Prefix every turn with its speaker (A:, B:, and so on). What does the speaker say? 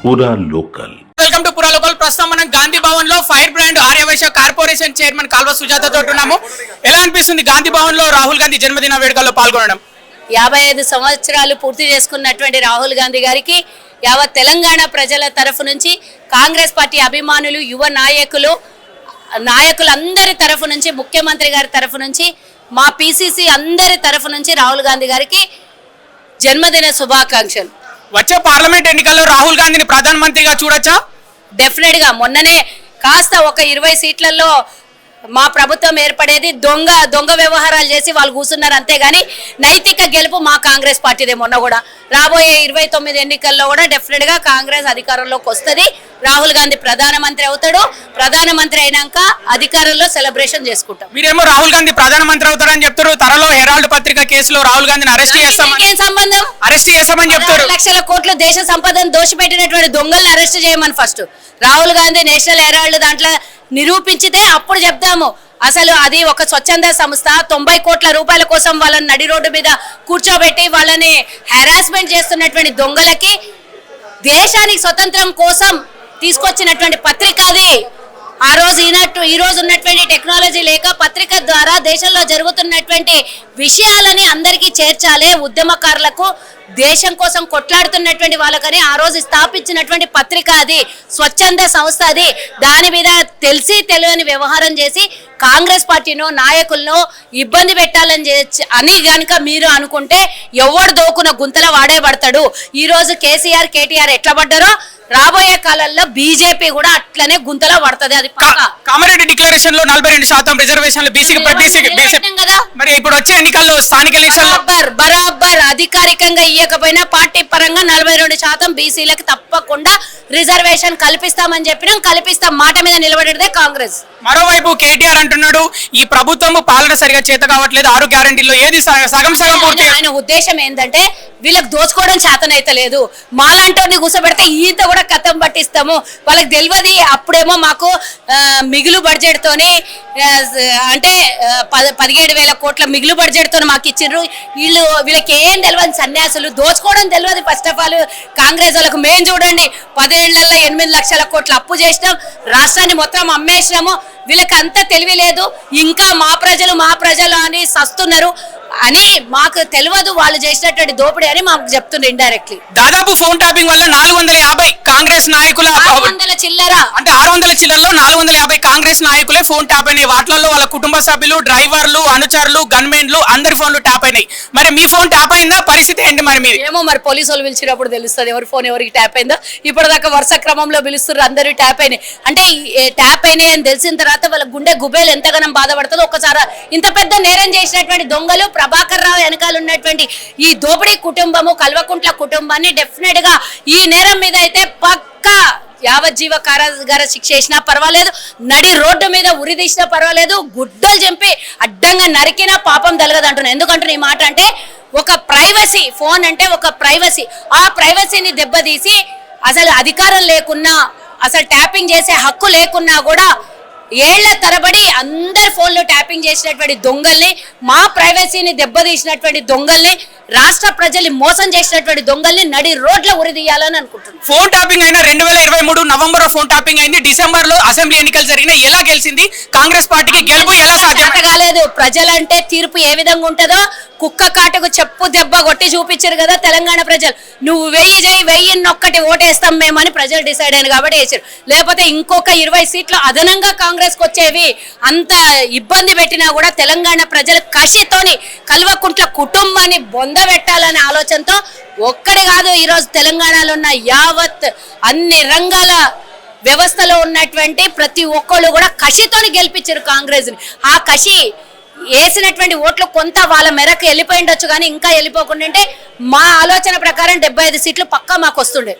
A: పూరా local.
B: Welcome to Pura local. ప్రస్తుతం మనం గాంధీ భవన్ లో fire brand Aryavaishya corporation chairman Kalva Sujatha తోటి ఉన్నాము. ఎలా అనిపిస్తుంది గాంధీ భవన్ లో రాహుల్ గాంధీ జన్మదిన వేడుకల్లో పాల్గొనడం?
C: 55 సంవత్సరాలు పూర్తి చేసుకున్నటువంటి రాహుల్ గాంధీ గారికి యావత్ తెలంగాణ ప్రజల తరఫు నుంచి, కాంగ్రెస్ పార్టీ అభిమానులు, యువ నాయకులందరి తరఫు నుంచి, ముఖ్యమంత్రి గారి తరఫు నుంచి, మా పిసిసి అందరి తరఫు నుంచి రాహుల్ గాంధీ గారికి జన్మదిన శుభాకాంక్షలు.
B: వచ్చే పార్లమెంట్ ఎన్నికల్లో రాహుల్ గాంధీని ప్రధానమంత్రిగా చూడొచ్చా?
C: డెఫినెట్ గా మొన్ననే కాస్త ఒక 20 సీట్లలో మా ప్రభుత్వం ఏర్పడేది దొంగ వ్యవహారాలు చేసి వాళ్ళు కూర్చున్నారు, అంతేగాని నైతిక గెలుపు మా కాంగ్రెస్ పార్టీదే. మొన్న కూడా రాబోయే 29 ఎన్నికల్లో కూడా డెఫినెట్ గా కాంగ్రెస్ అధికారంలోకి వస్తుంది. రాహుల్ గాంధీ ప్రధానమంత్రి అవుతాడు. ప్రధానమంత్రి అయినాక అధికారంలో సెలబ్రేషన్ చేసుకుంటాం.
B: మీరేమో రాహుల్ గాంధీ ప్రధానమంత్రి అవుతారని చెప్తారు. త్వరలో హెరాల్డ్ పత్రిక కేసులో రాహుల్ గాంధీని అరెస్ట్ చేస్తామని చెప్తారు.
C: 6 లక్షల కోట్లు దేశ సంపదను దోషపెట్టినటువంటి దొంగల్ని అరెస్ట్ చేయమని ఫస్ట్ రాహుల్ గాంధీ నేషనల్ హెరాల్డ్ దాంట్లో నిరూపించితే అప్పుడు చెప్తాము. అసలు అది ఒక స్వచ్ఛంద సంస్థ 90 కోట్ల రూపాయల కోసం వాళ్ళని నడి రోడ్డు మీద కూర్చోబెట్టి వాళ్ళని హెరాస్మెంట్ చేస్తున్నటువంటి దొంగలకి దేశానికి స్వతంత్రం కోసం తీసుకొచ్చినటువంటి పత్రిక అది. ఆ రోజు ఈ రోజు ఉన్నటువంటి టెక్నాలజీ లేక పత్రిక ద్వారా దేశంలో జరుగుతున్నటువంటి విషయాలని అందరికీ చేర్చాలి. ఉద్యమకారులకు, దేశం కోసం కొట్లాడుతున్నటువంటి వాళ్ళకని ఆ రోజు స్థాపించినటువంటి పత్రిక అది, స్వచ్ఛంద సంస్థ అది. దాని మీద తెలియని వ్యవహారం చేసి కాంగ్రెస్ పార్టీనో నాయకులను ఇబ్బంది పెట్టాలని అని గనుక మీరు అనుకుంటే ఎవడు దోకున గుంతల వాడే పడతాడు. ఈ రోజు కేసీఆర్, కేటీఆర్ ఎట్లా పడ్డారో రాబోయే కాలంలో బీజేపీ కూడా అట్లనే గుంతలో పడుతుంది. అది
B: కామారెడ్డి డిక్లరేషన్ లో 42% రిజర్వేషన్లు బీసీకి కదా. మరి ఇప్పుడు వచ్చే ఎన్నికల్లో స్థానిక ఎలక్షన్
C: బరాబర్ అధికారికంగా ఇవ్వకపోయినా పార్టీ పరంగా 42% బీసీలకు తప్పకుండా రిజర్వేషన్ కల్పిస్తామని చెప్పినాం. కల్పిస్తాం, మాట మీద నిలబడేదే కాంగ్రెస్.
B: మరోవైపు కేటీఆర్ అంటున్నాడు ఈ ప్రభుత్వం పాలన సరిగా చేత కావట్లేదు, 6 గ్యారెంటీల్లో ఏది సగం పూర్తి.
C: ఆయన ఉద్దేశం ఏంటంటే వీళ్ళకి దోచుకోవడం చేతనైతే లేదు, మాలాంటి కూర్చోబెడితే ఈత కూడా కథం పట్టిస్తాము. వాళ్ళకి తెలియదు. అప్పుడేమో మాకు మిగులు బడ్జెట్ తోని అంటే 17,000 కోట్ల మిగులు బడ్జెట్ తోని మాకు ఇచ్చిండ్రు. వీళ్ళకి ఏం తెలియదు, సన్యాసులు దోచుకోవడం తెలియదు. ఫస్ట్ ఆఫ్ ఆల్ కాంగ్రెస్ వాళ్ళకు మేము చూడండి 10 ఏళ్లలో 8 లక్షల కోట్ల అప్పు చేసినాం, రాష్ట్రాన్ని మొత్తం అమ్మేసినాము. వీళ్ళకి అంత తెలివి లేదు. ఇంకా మా ప్రజలు అని సస్తున్నారు అని మాకు తెలియదు వాళ్ళు చేసినటువంటి దోపిడీ అని మాకు చెప్తుండ్రు ఇండైరెక్ట్లీ.
B: దాదాపు ఫోన్ ట్యాపింగ్ వల్ల 450 కాంగ్రెస్ నాయకుల
C: చిల్లర
B: అంటే 600 చిల్లరలో 450 కాంగ్రెస్ నాయకులే ఫోన్ ట్యాప్ అయినాయి. వాటిల్లో వాళ్ళ కుటుంబ సభ్యులు, డ్రైవర్లు, అనుచరులు, గన్మెన్లు అందరి ఫోన్లు ట్యాప్ అయినాయి. మరి మీ ఫోన్ ట్యాప్ అయిందా? పరిస్థితి ఏంటి మరి మీరు?
C: ఏమో మరి పోలీసు వాళ్ళు పిలిచినప్పుడు తెలుస్తుంది ఎవరి ఫోన్ ఎవరికి ట్యాప్ అయిందో. ఇప్పటిదాకా వరుస క్రమంలో పిలుస్తున్నారు, అందరూ ట్యాప్ అయినాయి. అంటే ట్యాప్ అయినాయి అని తెలిసిన తర్వాత వాళ్ళ గుండె గుబేలు ఎంతగానో బాధపడుతుందో. ఒకసారి ఇంత పెద్ద నేరం చేసినటువంటి దొంగలు ప్రభాకర్ రావు వెనకాల ఉన్నటువంటి ఈ దోపిడీ కుటుంబము, కల్వకుంట్ల కుటుంబాన్ని డెఫినెట్ గా ఈ నేరం మీద అయితే పక్కా యావజ్జీవ కారాగార శిక్ష వేసినా పర్వాలేదు, నడి రోడ్డు మీద ఉరి తీసినా పర్వాలేదు, గుడ్డలు చంపి అడ్డంగా నరికినా పాపం తలగదు అంటున్నా. ఎందుకంటున్నా ఈ మాట అంటే ఒక ప్రైవసీ, ఫోన్ అంటే ఒక ప్రైవసీ. ఆ ప్రైవసీని దెబ్బతీసి అసలు అధికారం లేకున్నా, అసలు ట్యాపింగ్ చేసే హక్కు లేకున్నా కూడా ఏళ్ల తరబడి అందరి ఫోన్లు ట్యాపింగ్ చేసినటువంటి దొంగల్ని, మా ప్రైవసీని దెబ్బతీసినటువంటి దొంగల్ని, రాష్ట్ర ప్రజల్ని మోసం చేసినటువంటి దొంగల్ని నడి రోడ్ల ఉరిదీయాలని అనుకుంటున్నాను.
B: ఫోన్ ట్యాపింగ్ అయినా 2023 నవంబర్ ఫోన్ ట్యాపింగ్ అయింది. డిసెంబర్ లో అసెంబ్లీ ఎన్నికలు జరిగినా ఎలా గెలిచింది కాంగ్రెస్ పార్టీకి? గెలుపు ఎలా సాధ్యం
C: కాలేదు? ప్రజలంటే తీర్పు ఏ విధంగా ఉంటుందో కుక్క కాటుకు చెప్పు దెబ్బ కొట్టి చూపించారు కదా తెలంగాణ ప్రజలు. నువ్వు 1000 చేయి, 1001 ఓటేస్తాం మేమని ప్రజలు డిసైడ్ అయ్యారు కాబట్టి వేసారు. లేకపోతే ఇంకొక 20 సీట్లు అదనంగా కాంగ్రెస్ కు వచ్చేవి. అంత ఇబ్బంది పెట్టినా కూడా తెలంగాణ ప్రజలు కసితోని కల్వకుంట్ల కుటుంబాన్ని బొందబెట్టాలనే ఆలోచనతో ఒక్కడి కాదు, ఈరోజు తెలంగాణలో ఉన్న యావత్ అన్ని రంగాల వ్యవస్థలో ఉన్నటువంటి ప్రతి ఒక్కళ్ళు కూడా కసితోని గెలిపించారు కాంగ్రెస్ ని. ఆ కసి వేసినటువంటి ఓట్లు కొంత వాళ్ళ మేరకు వెళ్ళిపోయి ఉండొచ్చు, కానీ ఇంకా వెళ్ళిపోకుండా మా ఆలోచన ప్రకారం 75 సీట్లు పక్కా మాకు వస్తుండే.